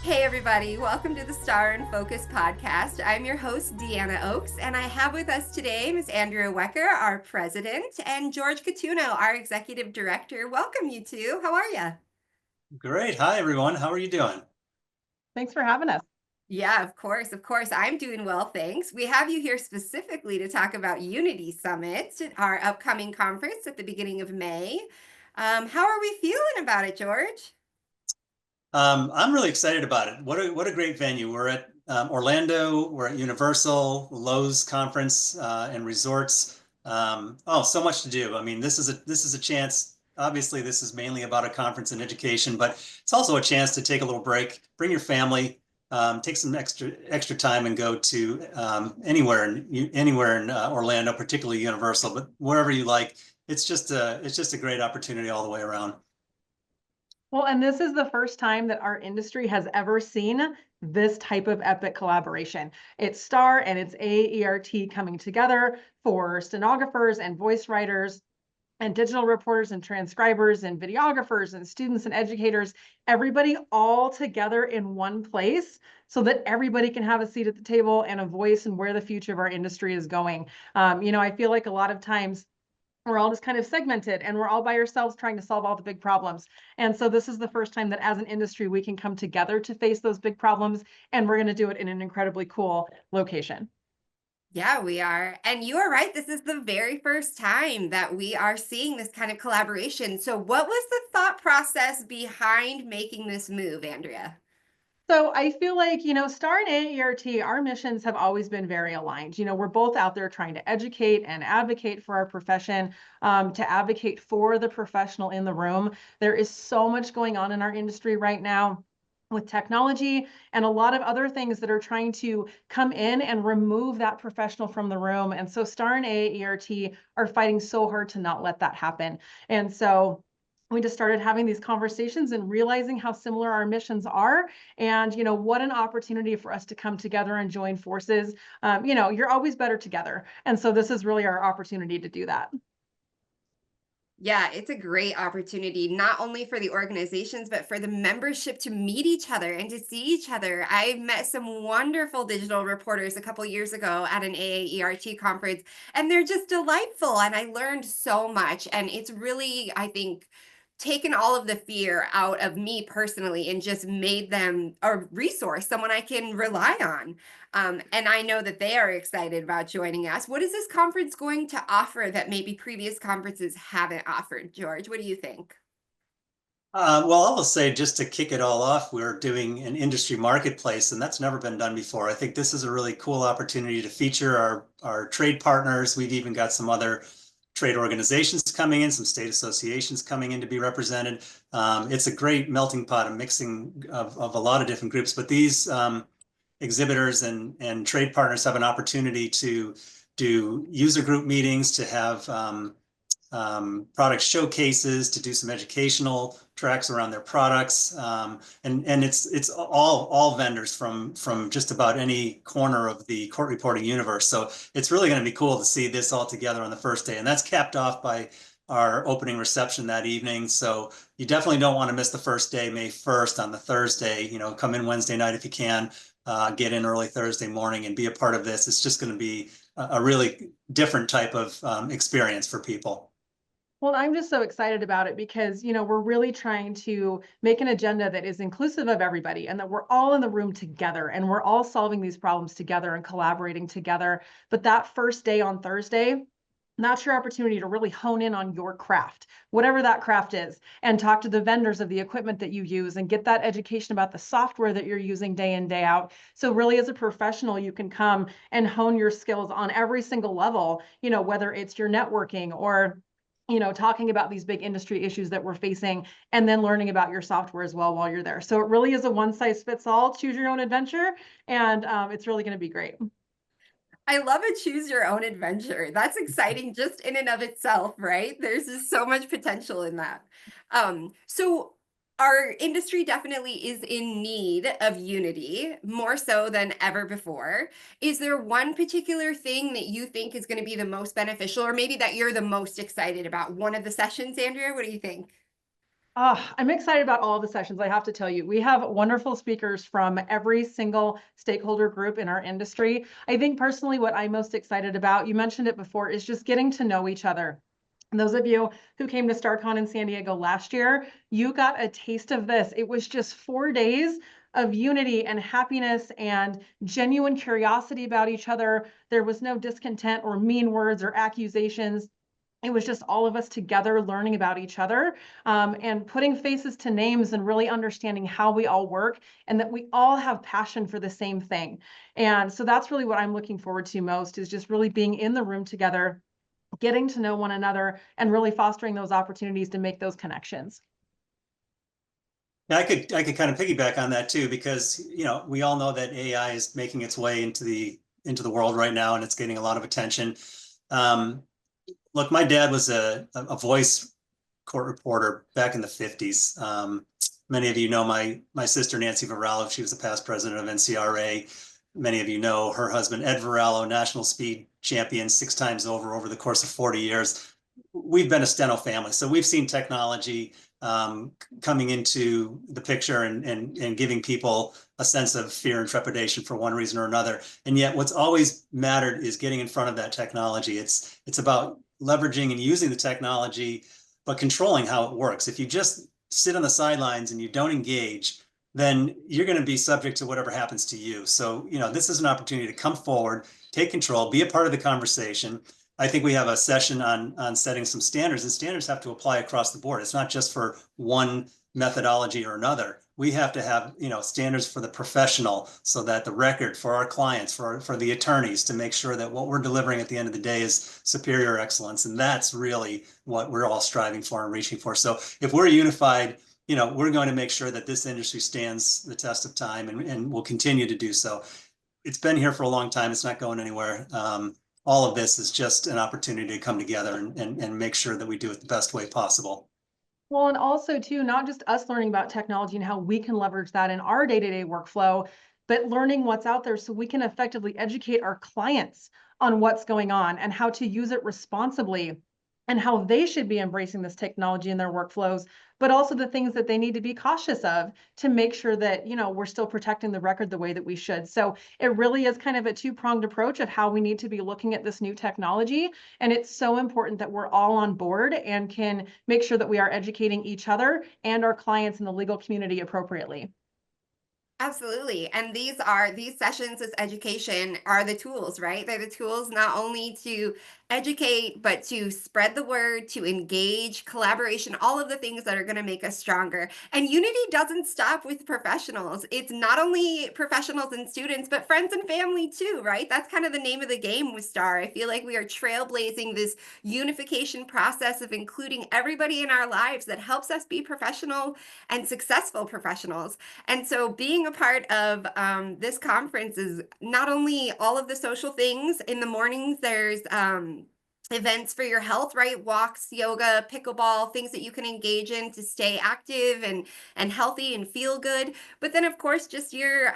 Hey everybody, welcome to the Star in Focus podcast. I'm your host, Deanna Oaks, and I have with us today Ms. Andrea Wecker, our president, and George Catuogno, our executive director. Welcome, you two. How are you? Great. Hi, everyone. How are you doing? Thanks for having us. Yeah, of course. Of course. I'm doing well, thanks. We have you here specifically to talk about Unity Summit, our upcoming conference at the beginning of May. How are we feeling about it, George? I'm really excited about it. What a great venue. We're at Orlando. We're at Universal, Lowe's Conference and Resorts. So much to do. I mean, this is a chance. Obviously, this is mainly about a conference and education, but it's also a chance to take a little break, bring your family, take some extra time, and go to anywhere in Orlando, particularly Universal, but wherever you like. It's just a great opportunity all the way around. Well, and this is the first time that our industry has ever seen this type of epic collaboration. It's STAR and it's AERT coming together for stenographers and voice writers and digital reporters and transcribers and videographers and students and educators, everybody all together in one place so that everybody can have a seat at the table and a voice in where the future of our industry is going. I feel like a lot of times we're all just kind of segmented and we're all by ourselves trying to solve all the big problems. And so this is the first time that as an industry, we can come together to face those big problems. And we're going to do it in an incredibly cool location. Yeah, we are. And you are right. This is the very first time that we are seeing this kind of collaboration. So, what was the thought process behind making this move, Andrea? So I feel like, STAR and AERT, our missions have always been very aligned. We're both out there trying to educate and advocate for our profession, to advocate for the professional in the room. There is so much going on in our industry right now with technology and a lot of other things that are trying to come in and remove that professional from the room. And so STAR and AERT are fighting so hard to not let that happen. And so we just started having these conversations and realizing how similar our missions are, and what an opportunity for us to come together and join forces. You're always better together, and so this is really our opportunity to do that. Yeah, it's a great opportunity, not only for the organizations, but for the membership to meet each other and to see each other. I met some wonderful digital reporters a couple years ago at an AAERT conference, and they're just delightful. And I learned so much. And it's really, I think, taken all of the fear out of me personally and just made them a resource, someone I can rely on. And I know that they are excited about joining us. What is this conference going to offer that maybe previous conferences haven't offered, George? What do you think? Well, I'll say just to kick it all off, we're doing an industry marketplace, and that's never been done before. I think this is a really cool opportunity to feature our trade partners. We've even got some other trade organizations coming in, some state associations coming in to be represented. It's a great melting pot, a mixing of a lot of different groups, but these exhibitors and trade partners have an opportunity to do user group meetings, to have product showcases, to do some educational tracks around their products, and it's all vendors from just about any corner of the court reporting universe. So it's really going to be cool to see this all together on the first day, and that's capped off by our opening reception that evening. So you definitely don't want to miss the first day, May 1st, on the Thursday. Come in Wednesday night if you can, get in early Thursday morning and be a part of this. It's just going to be a really different type of experience for people. Well, I'm just so excited about it because, we're really trying to make an agenda that is inclusive of everybody and that we're all in the room together and we're all solving these problems together and collaborating together. But that first day on Thursday, that's your opportunity to really hone in on your craft, whatever that craft is, and talk to the vendors of the equipment that you use and get that education about the software that you're using day in, day out. So really as a professional, you can come and hone your skills on every single level, whether it's your networking or talking about these big industry issues that we're facing, and then learning about your software as well while you're there. So it really is a one size fits all, choose your own adventure. And it's really going to be great. I love a choose your own adventure. That's exciting just in and of itself, right? There's just so much potential in that. So our industry definitely is in need of unity, more so than ever before. Is there one particular thing that you think is going to be the most beneficial, or maybe that you're the most excited about? One of the sessions, Andrea, what do you think? I'm excited about all of the sessions. I have to tell you, we have wonderful speakers from every single stakeholder group in our industry. I think personally, what I'm most excited about, you mentioned it before, is just getting to know each other. And those of you who came to StarCon in San Diego last year, you got a taste of this. It was just 4 days of unity and happiness and genuine curiosity about each other. There was no discontent or mean words or accusations. It was just all of us together learning about each other, and putting faces to names and really understanding how we all work and that we all have passion for the same thing. And so that's really what I'm looking forward to most, is just really being in the room together, getting to know one another, and really fostering those opportunities to make those connections. Yeah, I could kind of piggyback on that too, because we all know that AI is making its way into the world right now, and it's getting a lot of attention. Um, Look, my dad was a voice court reporter back in the 50s. Many of you know my sister Nancy Varallo. She was the past president of NCRA. Many of you know her husband Ed Varallo, national speed champion 6 times over the course of 40 years. We've been a steno family, so we've seen technology coming into the picture and giving people a sense of fear and trepidation for one reason or another. And yet, what's always mattered is getting in front of that technology. It's about leveraging and using the technology, but controlling how it works. If you just sit on the sidelines and you don't engage, then you're going to be subject to whatever happens to you. So, this is an opportunity to come forward, take control, be a part of the conversation. I think we have a session on setting some standards, and standards have to apply across the board. It's not just for one methodology or another. We have to have, standards for the professional, so that the record for our clients, for the attorneys, to make sure that what we're delivering at the end of the day is superior excellence. And that's really what we're all striving for and reaching for. So if we're unified, we're going to make sure that this industry stands the test of time, and will continue to do so. It's been here for a long time. It's not going anywhere. All of this is just an opportunity to come together and make sure that we do it the best way possible. Well, and also too, not just us learning about technology and how we can leverage that in our day-to-day workflow, but learning what's out there so we can effectively educate our clients on what's going on and how to use it responsibly, and how they should be embracing this technology in their workflows, but also the things that they need to be cautious of to make sure that, we're still protecting the record the way that we should. So it really is kind of a two-pronged approach of how we need to be looking at this new technology. And it's so important that we're all on board and can make sure that we are educating each other and our clients in the legal community appropriately. Absolutely. And these sessions, this education are the tools, right? They're the tools not only to educate, but to spread the word, to engage, collaboration, all of the things that are going to make us stronger. And unity doesn't stop with professionals. It's not only professionals and students, but friends and family too, right? That's kind of the name of the game with STAR. I feel like we are trailblazing this unification process of including everybody in our lives that helps us be professional and successful professionals. And so being a part of this conference is not only all of the social things. In the mornings, there's events for your health, right? Walks, yoga, pickleball, things that you can engage in to stay active and healthy and feel good. But then, of course, just your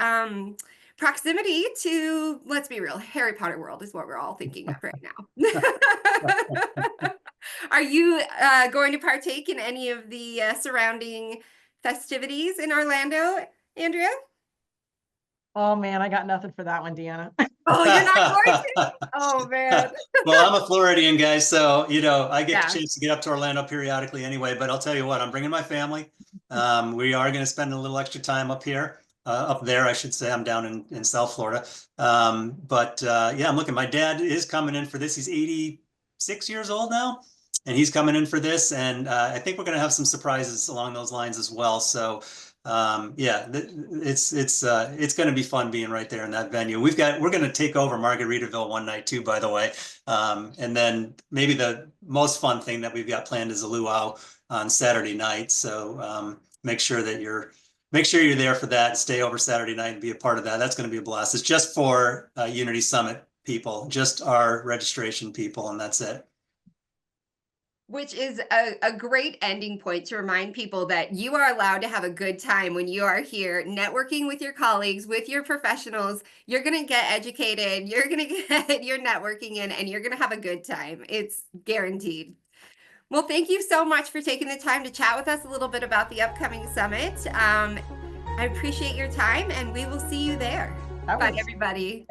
proximity to, let's be real, Harry Potter world is what we're all thinking of right now. Are you going to partake in any of the surrounding festivities in Orlando, Andrea? Oh man, I got nothing for that one, Deanna. Oh, you're not going to? Oh man. Well, I'm a Floridian guy, so I get Yeah. the chance to get up to Orlando periodically anyway. But I'll tell you what, I'm bringing my family. We are going to spend a little extra time up here, up there, I should say. I'm down in South Florida. But yeah, I'm looking. My dad is coming in for this. He's 86 years old now, and he's coming in for this. And I think we're going to have some surprises along those lines as well. So yeah, it's going to be fun being right there in that venue. We're going to take over Margaritaville one night too, by the way. And then maybe the most fun thing that we've got planned is a luau on Saturday night. So make sure you're there for that. Stay over Saturday night and be a part of that. That's going to be a blast. It's just for Unity Summit people, just our registration people, and that's it. Which is a great ending point to remind people that you are allowed to have a good time when you are here networking with your colleagues, with your professionals. You're going to get educated, you're going to get your networking in, and you're going to have a good time. It's guaranteed. Well, thank you so much for taking the time to chat with us a little bit about the upcoming summit. I appreciate your time, and we will see you there. That Bye, was everybody.